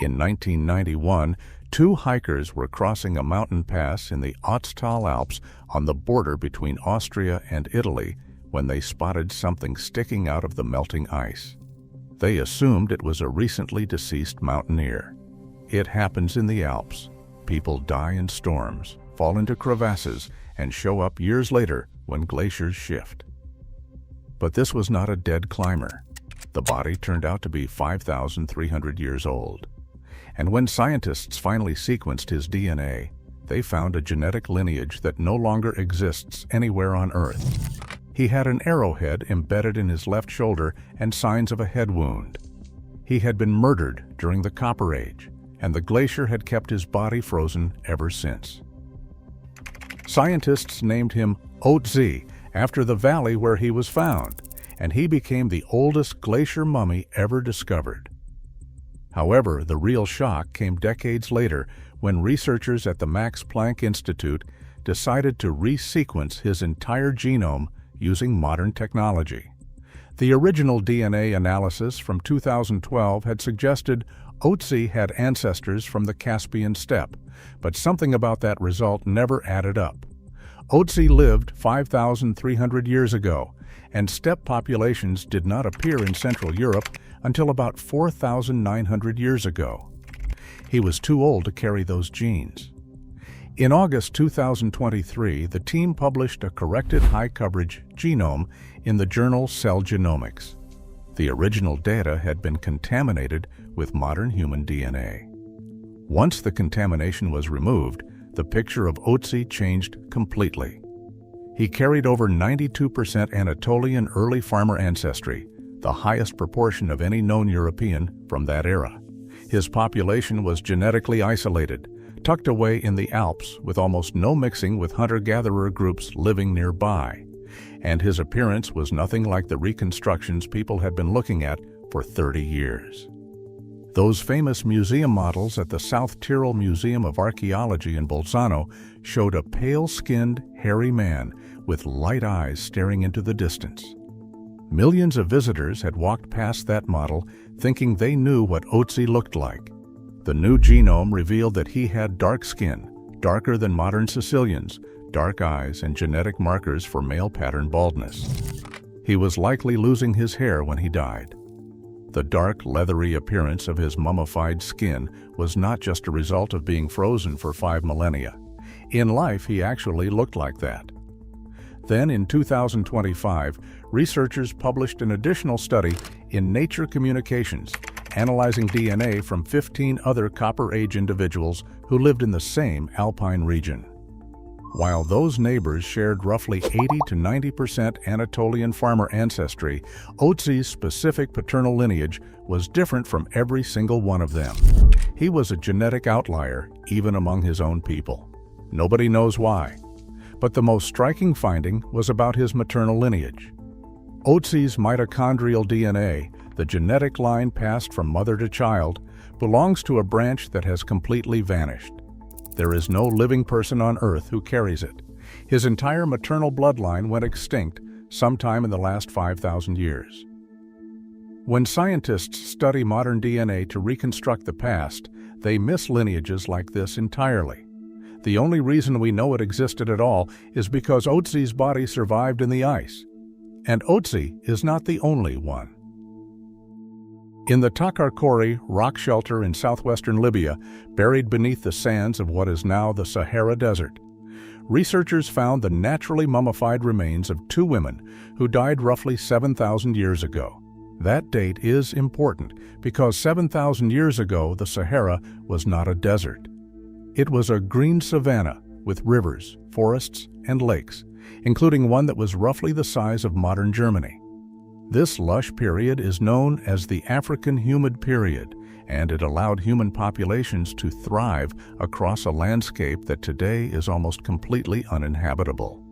In 1991, two hikers were crossing a mountain pass in the Oat Z Alps on the border between Austria and Italy when they spotted something sticking out of the melting ice. They assumed it was a recently deceased mountaineer. It happens in the Alps. People die in storms, fall into crevasses, and show up years later when glaciers shift. But this was not a dead climber. The body turned out to be 5,300 years old. And when scientists finally sequenced his DNA, they found a genetic lineage that no longer exists anywhere on Earth. He had an arrowhead embedded in his left shoulder and signs of a head wound. He had been murdered during the Copper Age, and the glacier had kept his body frozen ever since. Scientists named him Oat Z after the valley where he was found, and he became the oldest glacier mummy ever discovered. However, the real shock came decades later when researchers at the Max Planck Institute decided to resequence his entire genome using modern technology. The original DNA analysis from 2012 had suggested Oat Z had ancestors from the Caspian steppe, but something about that result never added up. Oat Z lived 5,300 years ago, and steppe populations did not appear in Central Europe until about 4,900 years ago. He was too old to carry those genes. In August 2023, the team published a corrected high-coverage genome in the journal Cell Genomics. The original data had been contaminated with modern human DNA. Once the contamination was removed, the picture of Oat Z changed completely. He carried over 92% Anatolian early farmer ancestry, the highest proportion of any known European from that era. His population was genetically isolated, tucked away in the Alps with almost no mixing with hunter-gatherer groups living nearby. And his appearance was nothing like the reconstructions people had been looking at for 30 years. Those famous museum models at the South Tyrol Museum of Archaeology in Bolzano showed a pale-skinned, hairy man with light eyes staring into the distance. Millions of visitors had walked past that model thinking they knew what Oat Z looked like. The new genome revealed that he had dark skin, darker than modern Sicilians, dark eyes, and genetic markers for male pattern baldness. He was likely losing his hair when he died. The dark, leathery appearance of his mummified skin was not just a result of being frozen for 5 millennia. In life, he actually looked like that. Then, in 2025, researchers published an additional study in Nature Communications, analyzing DNA from 15 other Copper Age individuals who lived in the same alpine region. While those neighbors shared roughly 80 to 90% Anatolian farmer ancestry, Oat Z's specific paternal lineage was different from every single one of them. He was a genetic outlier, even among his own people. Nobody knows why. But the most striking finding was about his maternal lineage. Oat Z's mitochondrial DNA, the genetic line passed from mother to child, belongs to a branch that has completely vanished. There is no living person on Earth who carries it. His entire maternal bloodline went extinct sometime in the last 5,000 years. When scientists study modern DNA to reconstruct the past, they miss lineages like this entirely. The only reason we know it existed at all is because Oat Z's body survived in the ice. And Oat Z is not the only one. In the Takarkori rock shelter in southwestern Libya, buried beneath the sands of what is now the Sahara Desert, researchers found the naturally mummified remains of 2 women who died roughly 7,000 years ago. That date is important because 7,000 years ago the Sahara was not a desert. It was a green savanna with rivers, forests, and lakes, including one that was roughly the size of modern Germany. This lush period is known as the African Humid Period, and it allowed human populations to thrive across a landscape that today is almost completely uninhabitable.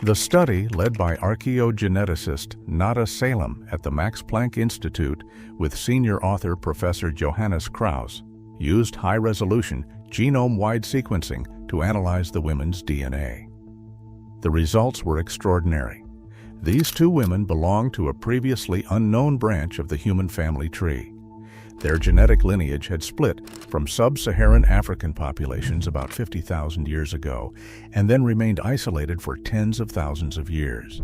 The study, led by archaeogeneticist Nada Salem at the Max Planck Institute with senior author Professor Johannes Kraus, used high-resolution, genome-wide sequencing to analyze the women's DNA. The results were extraordinary. These 2 women belonged to a previously unknown branch of the human family tree. Their genetic lineage had split from sub-Saharan African populations about 50,000 years ago and then remained isolated for tens of thousands of years.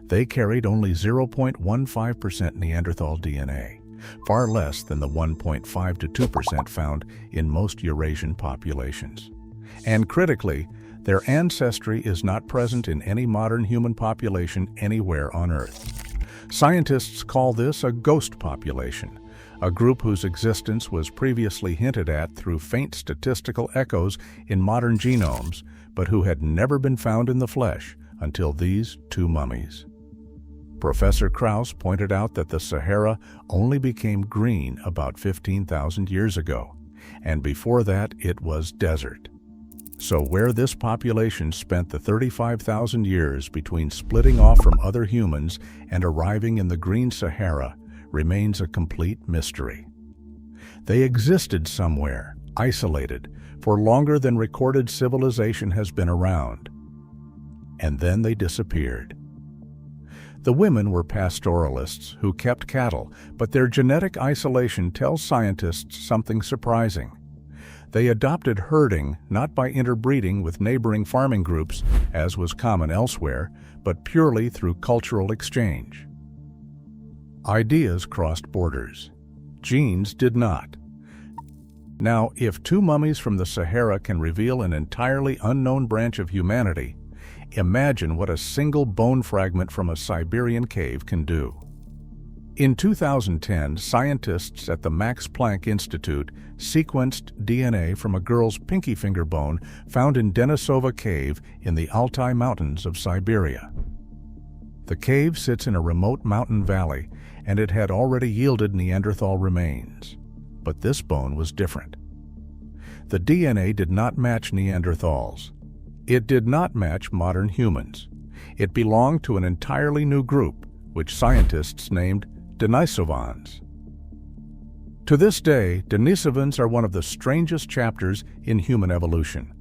They carried only 0.15% Neanderthal DNA, far less than the 1.5 to 2% found in most Eurasian populations. And critically, their ancestry is not present in any modern human population anywhere on Earth. Scientists call this a ghost population, a group whose existence was previously hinted at through faint statistical echoes in modern genomes, but who had never been found in the flesh until these two mummies. Professor Krauss pointed out that the Sahara only became green about 15,000 years ago, and before that it was desert. So where this population spent the 35,000 years between splitting off from other humans and arriving in the green Sahara remains a complete mystery. They existed somewhere, isolated, for longer than recorded civilization has been around. And then they disappeared. The women were pastoralists who kept cattle, but their genetic isolation tells scientists something surprising. They adopted herding not by interbreeding with neighboring farming groups, as was common elsewhere, but purely through cultural exchange. Ideas crossed borders. Genes did not. Now, if two mummies from the Sahara can reveal an entirely unknown branch of humanity, imagine what a single bone fragment from a Siberian cave can do. In 2010, scientists at the Max Planck Institute sequenced DNA from a girl's pinky finger bone found in Denisova cave in the Altai Mountains of Siberia. The cave sits in a remote mountain valley, and it had already yielded Neanderthal remains. But this bone was different. The DNA did not match Neanderthals. It did not match modern humans. It belonged to an entirely new group, which scientists named Denisovans. To this day, Denisovans are one of the strangest chapters in human evolution.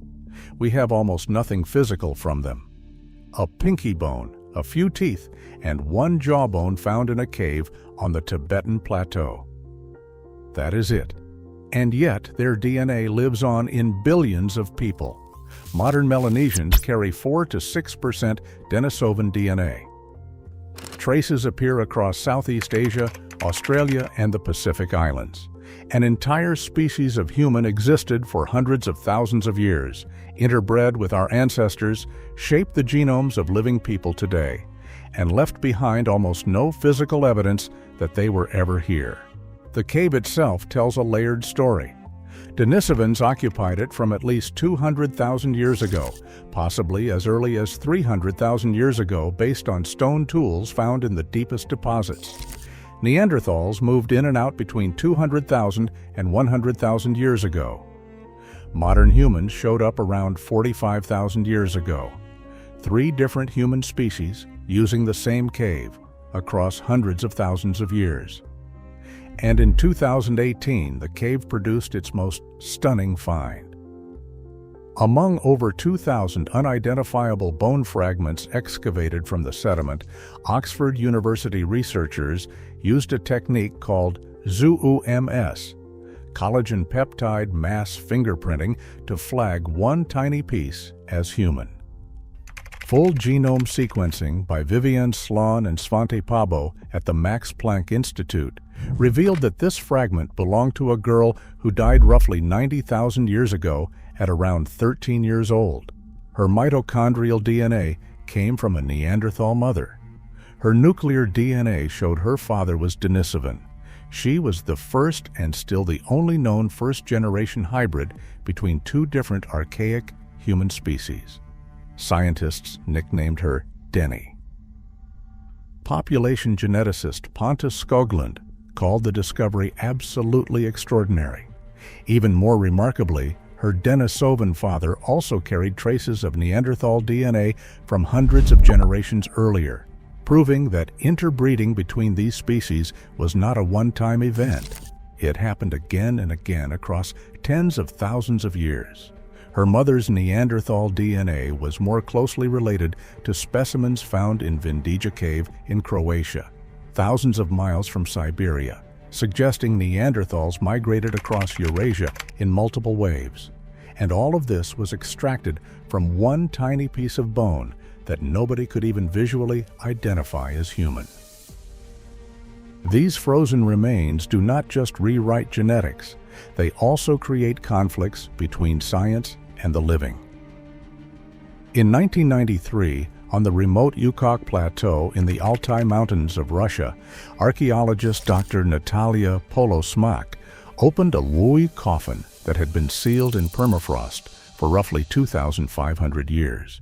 We have almost nothing physical from them. A pinky bone, a few teeth, and one jawbone found in a cave on the Tibetan plateau. That is it. And yet, their DNA lives on in billions of people. Modern Melanesians carry 4 to 6% Denisovan DNA. Traces appear across Southeast Asia, Australia, and the Pacific Islands. An entire species of human existed for hundreds of thousands of years, interbred with our ancestors, shaped the genomes of living people today, and left behind almost no physical evidence that they were ever here. The cave itself tells a layered story. Denisovans occupied it from at least 200,000 years ago, possibly as early as 300,000 years ago based on stone tools found in the deepest deposits. Neanderthals moved in and out between 200,000 and 100,000 years ago. Modern humans showed up around 45,000 years ago. 3 different human species using the same cave across hundreds of thousands of years. And in 2018, the cave produced its most stunning find. Among over 2,000 unidentifiable bone fragments excavated from the sediment, Oxford University researchers used a technique called ZooMS, collagen peptide mass fingerprinting, to flag one tiny piece as human. Full genome sequencing by Vivian Sloan and Svante Pabo at the Max Planck Institute revealed that this fragment belonged to a girl who died roughly 90,000 years ago at around 13 years old. Her mitochondrial DNA came from a Neanderthal mother. Her nuclear DNA showed her father was Denisovan. She was the first and still the only known first-generation hybrid between 2 different archaic human species. Scientists nicknamed her Denny. Population geneticist Pontus Skoglund called the discovery absolutely extraordinary. Even more remarkably, her Denisovan father also carried traces of Neanderthal DNA from hundreds of generations earlier, proving that interbreeding between these species was not a one-time event. It happened again and again across tens of thousands of years. Her mother's Neanderthal DNA was more closely related to specimens found in Vindija Cave in Croatia, thousands of miles from Siberia, suggesting Neanderthals migrated across Eurasia in multiple waves. And all of this was extracted from one tiny piece of bone that nobody could even visually identify as human. These frozen remains do not just rewrite genetics, they also create conflicts between science and the living. In 1993, on the remote Yukok Plateau in the Altai Mountains of Russia, archaeologist Dr. Natalia Polosmak opened a Wui coffin that had been sealed in permafrost for roughly 2,500 years.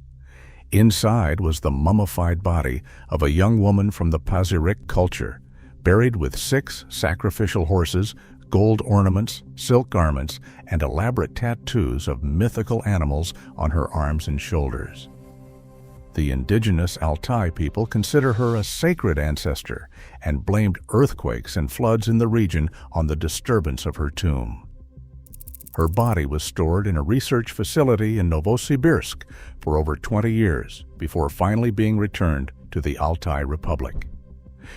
Inside was the mummified body of a young woman from the Pazyryk culture, buried with 6 sacrificial horses, gold ornaments, silk garments, and elaborate tattoos of mythical animals on her arms and shoulders. The indigenous Altai people consider her a sacred ancestor and blamed earthquakes and floods in the region on the disturbance of her tomb. Her body was stored in a research facility in Novosibirsk for over 20 years before finally being returned to the Altai Republic.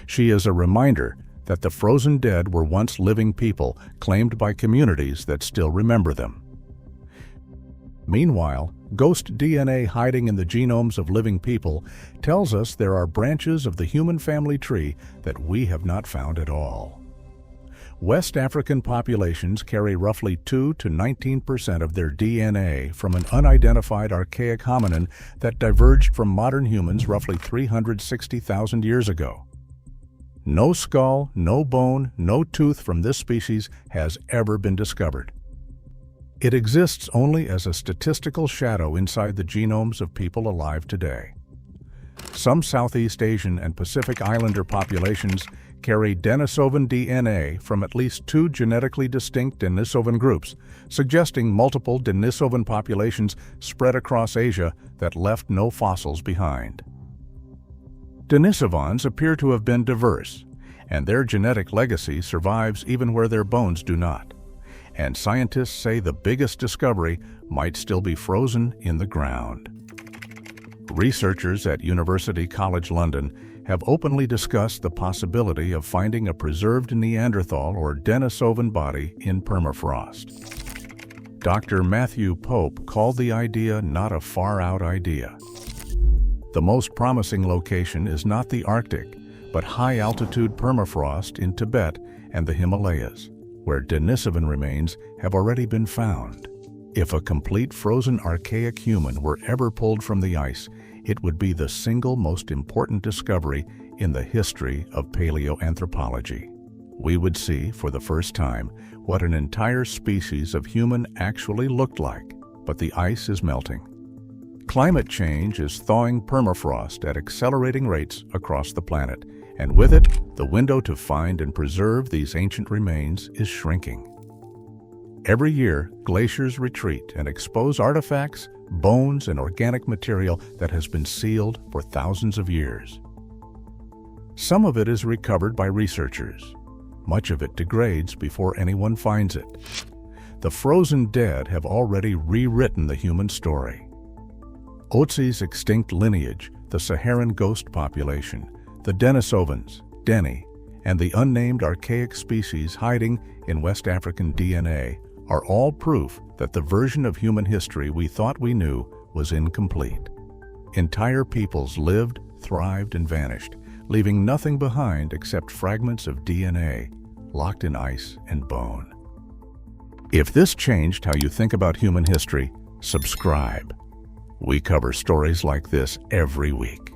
She is a reminder that the frozen dead were once living people claimed by communities that still remember them. Meanwhile, ghost DNA hiding in the genomes of living people tells us there are branches of the human family tree that we have not found at all. West African populations carry roughly 2 to 19% of their DNA from an unidentified archaic hominin that diverged from modern humans roughly 360,000 years ago. No skull, no bone, no tooth from this species has ever been discovered. It exists only as a statistical shadow inside the genomes of people alive today. Some Southeast Asian and Pacific Islander populations carry Denisovan DNA from at least 2 genetically distinct Denisovan groups, suggesting multiple Denisovan populations spread across Asia that left no fossils behind. Denisovans appear to have been diverse, and their genetic legacy survives even where their bones do not. And scientists say the biggest discovery might still be frozen in the ground. Researchers at University College London have openly discussed the possibility of finding a preserved Neanderthal or Denisovan body in permafrost. Dr. Matthew Pope called the idea not a far-out idea. The most promising location is not the Arctic, but high-altitude permafrost in Tibet and the Himalayas, where Denisovan remains have already been found. If a complete frozen archaic human were ever pulled from the ice, it would be the single most important discovery in the history of paleoanthropology. We would see, for the first time, what an entire species of human actually looked like, but the ice is melting. Climate change is thawing permafrost at accelerating rates across the planet, and with it, the window to find and preserve these ancient remains is shrinking. Every year, glaciers retreat and expose artifacts, bones, and organic material that has been sealed for thousands of years. Some of it is recovered by researchers. Much of it degrades before anyone finds it. The frozen dead have already rewritten the human story. Oat Z's extinct lineage, the Saharan ghost population, the Denisovans, Deni, and the unnamed archaic species hiding in West African DNA are all proof that the version of human history we thought we knew was incomplete. Entire peoples lived, thrived, and vanished, leaving nothing behind except fragments of DNA locked in ice and bone. If this changed how you think about human history, subscribe. We cover stories like this every week.